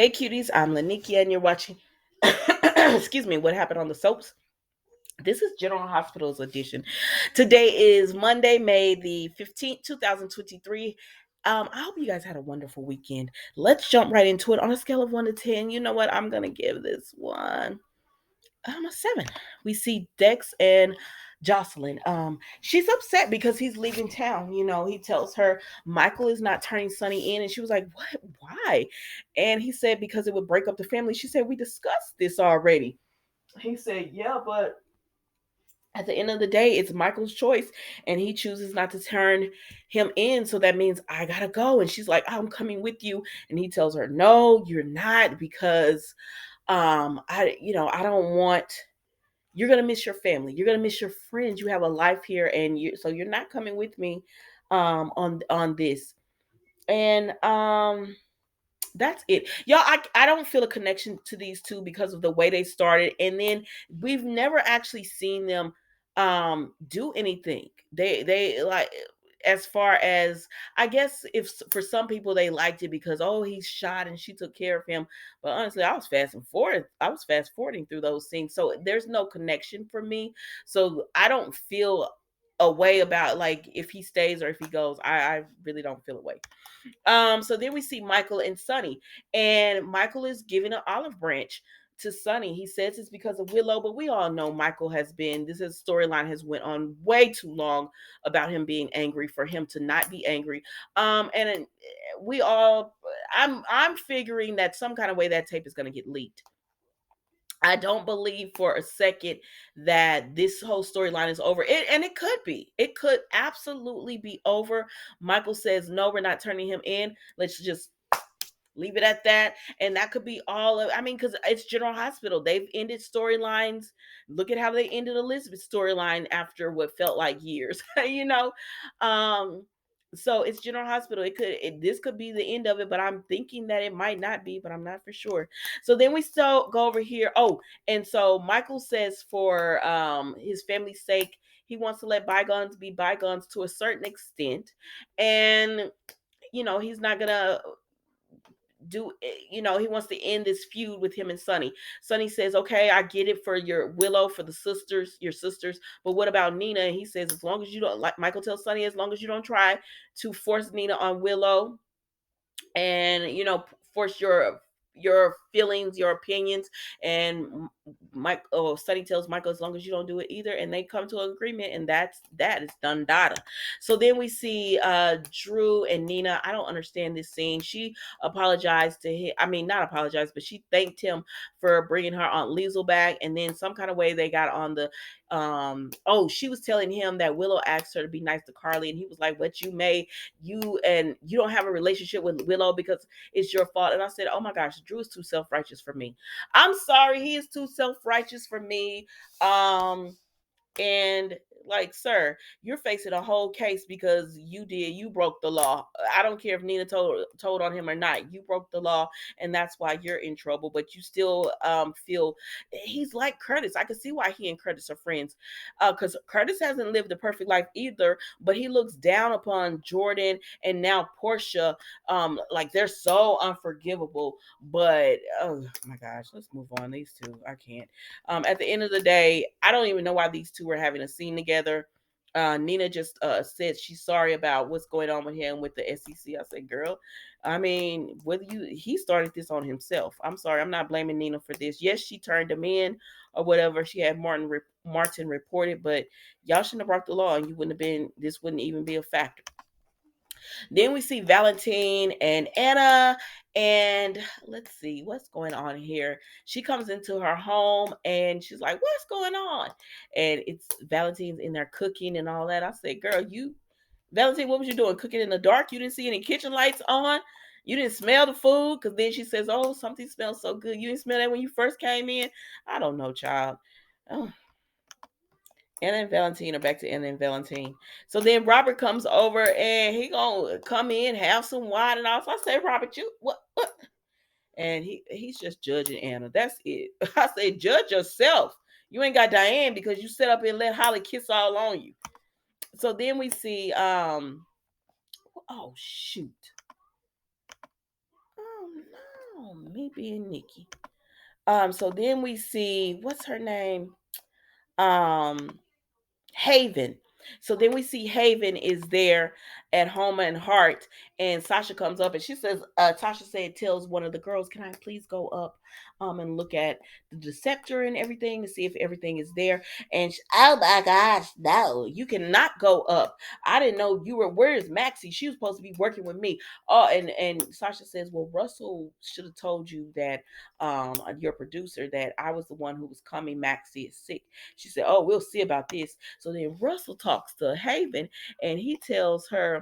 Hey cuties, I'm Lanikia and you're watching excuse me, What Happened on the Soaps. This is General Hospital's edition. Today is Monday, May the 15th, 2023. I hope you guys had a wonderful weekend. Let's jump right into it. On a scale of 1 to 10, you know what? I'm going to give this one a 7. We see Dex and Jocelyn. She's upset because he's leaving town. He tells her Michael is not turning Sonny in, and she was like, "What? Why?" And he said because it would break up the family. She said, "We discussed this already." He said, "Yeah, but at the end of the day, it's Michael's choice, and he chooses not to turn him in. So that means I gotta go." And she's like, "I'm coming with you." And he tells her, "No, you're not, because I don't want, you're gonna miss your family, you're gonna miss your friends, you have a life here, and you're not coming with me on this." And that's it, y'all. I don't feel a connection to these two because of the way they started, and then we've never actually seen them do anything. They like, as far as, I guess, if for some people they liked it because, oh, he's shot and she took care of him, but honestly I was fast forwarding through those scenes, so there's no connection for me. So I don't feel a way about, like, if he stays or if he goes. I really don't feel a way. So then we see Michael and Sonny, and Michael is giving an olive branch to Sonny. He says it's because of Willow, but we all know Michael has been, this is storyline has went on way too long about him being angry for him to not be angry. And we all, I'm figuring that some kind of way that tape is going to get leaked. I don't believe for a second that this whole storyline is over. And it could be. It could absolutely be over. Michael says, "No, we're not turning him in. Let's just leave it at that." And that could be all of, I mean, because it's General Hospital. They've ended storylines. Look at how they ended Elizabeth's storyline after what felt like years, you know? Um, so it's General Hospital. This could be the end of it, but I'm thinking that it might not be, but I'm not for sure. So then we still go over here. Oh, and so Michael says for his family's sake, he wants to let bygones be bygones to a certain extent. And he's not gonna do, he wants to end this feud with him and Sonny. Sonny says, "Okay, I get it for your Willow, for the sisters, your sisters, but what about Nina?" And he says, "As long as you don't," like Michael tells Sonny, "as long as you don't try to force Nina on Willow, and force your feelings, your opinions." And Sonny tells Michael, "As long as you don't do it either," and they come to an agreement, and that is done data. So then we see Drew and Nina. I don't understand this scene. She apologized to him. I mean, not apologized, but she thanked him for bringing her Aunt Liesel back, and then some kind of way they got on the she was telling him that Willow asked her to be nice to Carly, and he was like, "What you may, you don't have a relationship with Willow because it's your fault." And I said, "Oh my gosh, Drew is too self-righteous for me." I'm sorry, he is too self-righteous for me. And, like, sir, you're facing a whole case because you broke the law. I don't care if Nina told on him or not. You broke the law, and that's why you're in trouble. But you still feel he's like Curtis. I can see why he and Curtis are friends, because Curtis hasn't lived a perfect life either, but he looks down upon Jordan and now Portia, like they're so unforgivable. But oh my gosh, let's move on. These two, I can't. At the end of the day, I don't even know why these two were having a scene together. Nina just said she's sorry about what's going on with him with the SEC. I said, "Girl, I mean, he started this on himself. I'm sorry, I'm not blaming Nina for this. Yes, she turned him in or whatever. She had Martin reported, but y'all shouldn't have brought the law, and this wouldn't even be a factor." Then we see Valentine and Anna, and let's see what's going on here. She comes into her home and she's like, "What's going on?" And it's Valentine's in there cooking and all that. I said, "Girl, Valentine, what was you doing? Cooking in the dark? You didn't see any kitchen lights on? You didn't smell the food?" Because then she says, "Oh, something smells so good. You didn't smell that when you first came in?" I don't know, child. Oh, Anna and Valentine are back to Anna and Valentine. So then Robert comes over and he gonna come in, have some wine and all. So I say, "Robert, you what?" And he's just judging Anna. That's it. I say, "Judge yourself. You ain't got Diane because you set up and let Holly kiss all on you." So then we see oh shoot. Oh Oh, me being Nikki. So then we see what's her name? Um, Haven. So then we see Haven is there at Homa and Hart, and Sasha comes up and she says, Tasha said, tells one of the girls, "Can I please go up and look at the Deceptor and everything to see if everything is there?" And oh my gosh, no, you cannot go up. I didn't know you were. Where's Maxie? She was supposed to be working with me. Oh, and Sasha says, "Well, Russell should have told you that, your producer, that I was the one who was coming. Maxie is sick." She said, "Oh, we'll see about this." So then Russell talks to Haven and he tells her,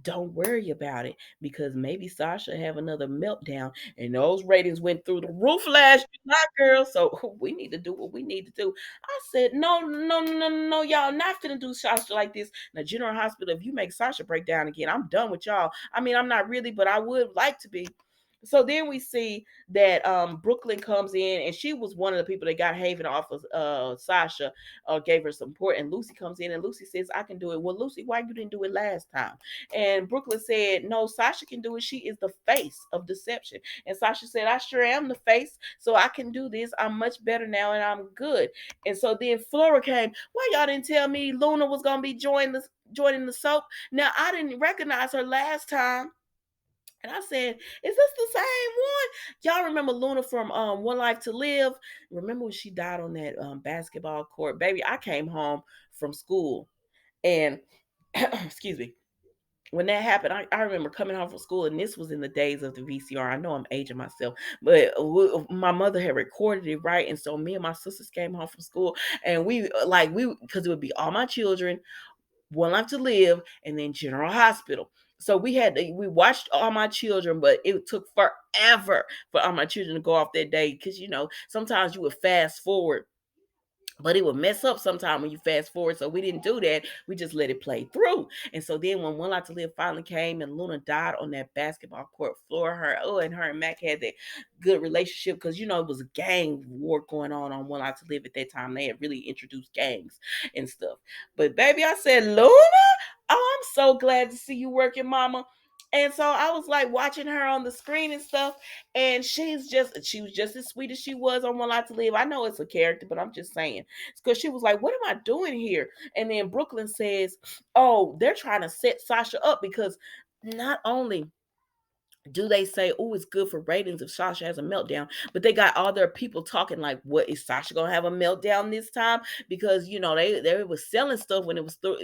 don't worry about it, because maybe Sasha have another meltdown, and those ratings went through the roof last night, girl. So we need to do what we need to do. I said, no, no, no, no, no, y'all not finna do Sasha like this. Now, General Hospital, if you make Sasha break down again, I'm done with y'all. I mean, I'm not really, but I would like to be. So then we see that Brooklyn comes in, and she was one of the people that got Haven off of Sasha, gave her support. And Lucy comes in, and Lucy says, "I can do it." "Well, Lucy, why you didn't do it last time?" And Brooklyn said, "No, Sasha can do it. She is the face of deception." And Sasha said, "I sure am the face, so I can do this. I'm much better now, and I'm good." And so then Flora came. "Why y'all didn't tell me Luna was gonna be joining the soap?" Now I didn't recognize her last time. And I said, "Is this the same one?" Y'all remember Luna from One Life to Live? Remember when she died on that basketball court? Baby, I came home from school and excuse me. When that happened, I remember coming home from school, and this was in the days of the VCR. I know I'm aging myself, but my mother had recorded it, right? And so me and my sisters came home from school, and because it would be all my children, One Life to Live, and then General Hospital. So we watched All My Children, but it took forever for All My Children to go off that day, because sometimes you would fast forward, but it would mess up sometime when you fast forward. So we didn't do that. We just let it play through. And so then when One Life to Live finally came and Luna died on that basketball court floor, her and Mac had that good relationship, because it was a gang war going on One Life to Live at that time. They had really introduced gangs and stuff. But baby, I said, "Luna, oh, I'm so glad to see you working, mama." And so I was like watching her on the screen and stuff, and she was just as sweet as she was on One Life to Live. I know it's a character, but I'm just saying, because she was like, "What am I doing here?" And then Brooklyn says, "Oh, they're trying to set Sasha up, because not only do they say, oh, it's good for ratings if Sasha has a meltdown, but they got all their people talking like, what, is Sasha gonna have a meltdown this time?" Because they was selling stuff when it was through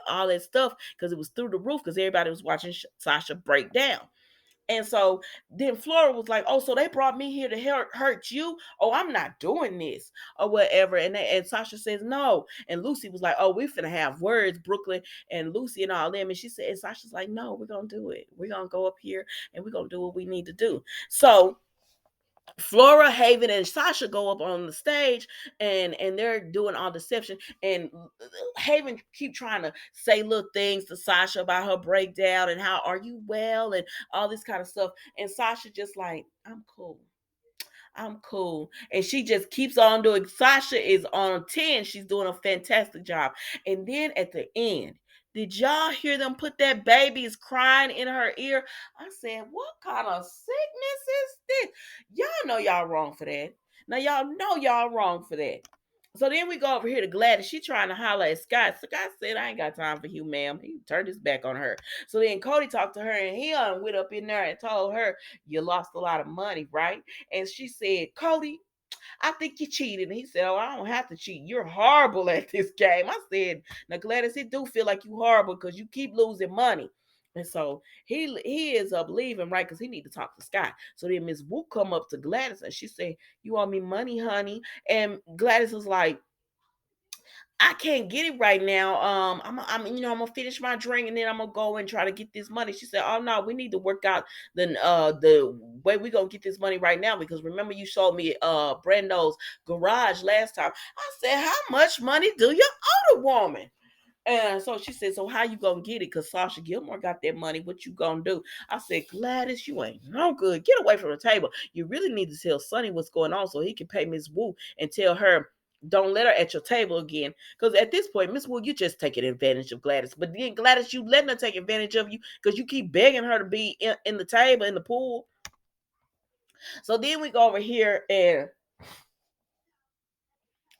all that stuff, because it was through the roof, because everybody was watching Sasha break down. And so then Flora was like, "Oh, so they brought me here to hurt you? Oh, I'm not doing this," or whatever. And Sasha says no. And Lucy was like, "Oh, we finna have words, Brooklyn and Lucy and all them." And she said, and Sasha's like, "No, we're gonna do it. We're gonna go up here and we're gonna do what we need to do." So Flora, Haven, and Sasha go up on the stage, and they're doing all deception. And Haven keep trying to say little things to Sasha about her breakdown and how are you well and all this kind of stuff. And Sasha just like, "I'm cool. I'm cool." And she just keeps on doing. Sasha is on 10. She's doing a fantastic job. And then at the end, did y'all hear them put that baby's crying in her ear? I said, "What kind of sickness is this?" Y'all know y'all wrong for that. Now y'all know y'all wrong for that. So then we go over here to Gladys. She trying to holler at Scott. Scott said, "I ain't got time for you, ma'am." He turned his back on her. So then Cody talked to her, and he went up in there and told her, "You lost a lot of money, right?" And she said, "Cody, I think you cheated." And he said, "Oh, I don't have to cheat. You're horrible at this game." I said, "Now, Gladys, it do feel like you horrible, because you keep losing money." And so he is up leaving, right? Because he need to talk to Scott. So then Miss Wu come up to Gladys, and she said, "You owe me money, honey." And Gladys was like, "I can't get it right now. I'm gonna finish my drink, and then I'm gonna go and try to get this money." She said, "Oh no, we need to work out the way we gonna get this money right now, because remember you showed me Brando's garage last time." I said, "How much money do you owe the woman?" And so she said, "So how you gonna get it? Because Sasha Gilmore got that money. What you gonna do?" I said, "Gladys, you ain't no good. Get away from the table. You really need to tell Sonny what's going on, so he can pay Miss Wu and tell her, don't let her at your table again." Because at this point, Miss Wu, you just taking advantage of Gladys. But then Gladys, you letting her take advantage of you, because you keep begging her to be in the table, in the pool. So then we go over here and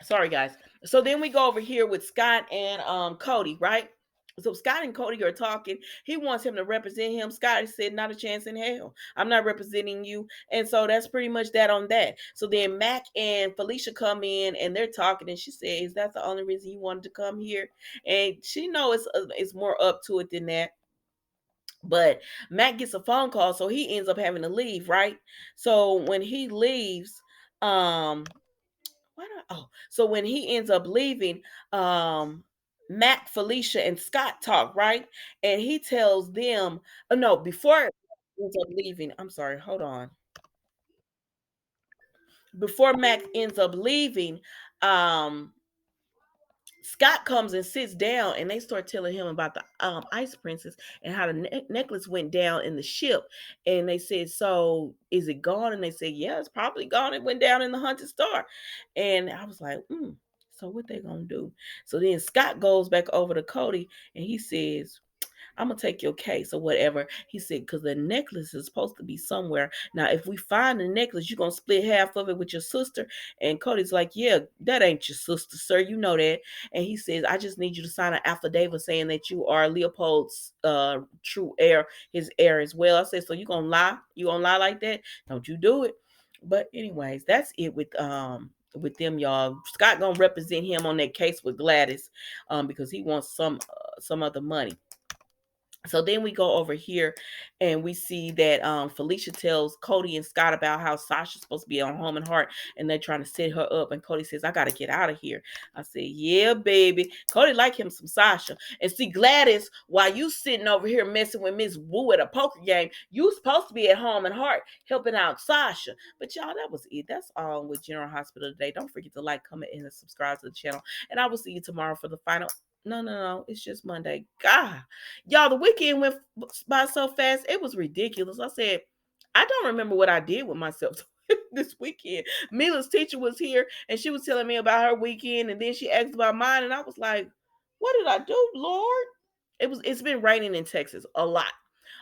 sorry guys. So then we go over here with Scott and Cody, right? So Scott and Cody are talking. He wants him to represent him. Scott said, "Not a chance in hell. I'm not representing you." And so that's pretty much that on that. So then Mac and Felicia come in and they're talking, and she says, "Is that the only reason you wanted to come here?" And she knows it's more up to it than that. But Mac gets a phone call, so he ends up having to leave, right? So when he leaves, so when he ends up leaving, Mac, Felicia, and Scott talk, right? And he tells them, oh no, before he ends up leaving, I'm sorry, hold on. Before Mac ends up leaving, um, Scott comes and sits down, and they start telling him about the Ice Princess and how the necklace went down in the ship. And they said, "So is it gone?" And they said, "Yeah, it's probably gone. It went down in the Hunted Star." And I was like, "So what they gonna do?" So then Scott goes back over to Cody, and he says, "I'm gonna take your case or whatever." He said, "Because the necklace is supposed to be somewhere. Now, if we find the necklace, you're gonna split half of it with your sister." And Cody's like, "Yeah, that ain't your sister, sir. You know that." And he says, "I just need you to sign an affidavit saying that you are Leopold's true heir, his heir as well." I said, "So you gonna lie? You gonna lie like that? Don't you do it." But anyways, that's it with them, y'all. Scott gonna represent him on that case with Gladys, because he wants some of the money. So then we go over here and we see that Felicia tells Cody and Scott about how Sasha's supposed to be on Home and Heart and they're trying to set her up. And Cody says, "I got to get out of here." I said, "Yeah, baby." Cody like him some Sasha. And see, Gladys, while you sitting over here messing with Miss Wu at a poker game, you supposed to be at Home and Heart helping out Sasha. But y'all, that was it. That's all with General Hospital today. Don't forget to like, comment, and subscribe to the channel. And I will see you tomorrow for the final. No. It's just Monday. God. Y'all, the weekend went by so fast. It was ridiculous. I said, I don't remember what I did with myself this weekend. Mila's teacher was here and she was telling me about her weekend, and then she asked about mine, and I was like, what did I do, Lord? It's been raining in Texas a lot.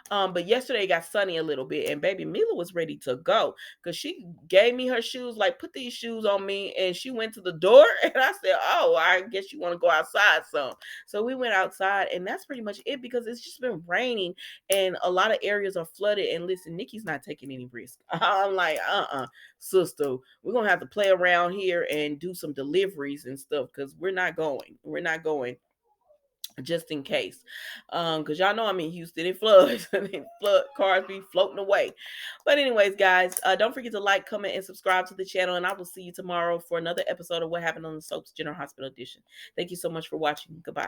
But yesterday it got sunny a little bit, and baby Mila was ready to go because she gave me her shoes, like, "Put these shoes on me," and she went to the door, and I said, "Oh, I guess you want to go outside some." So we went outside, and that's pretty much it because it's just been raining, and a lot of areas are flooded. And listen, Nikki's not taking any risk. I'm like, sister, we're gonna have to play around here and do some deliveries and stuff because we're not going just in case, because y'all know I'm in Houston. It floods. Flood cars be floating away. But anyways, guys, don't forget to like, comment, and subscribe to the channel, and I will see you tomorrow for another episode of What Happened on the Soaps General Hospital Edition. Thank you so much for watching. Goodbye.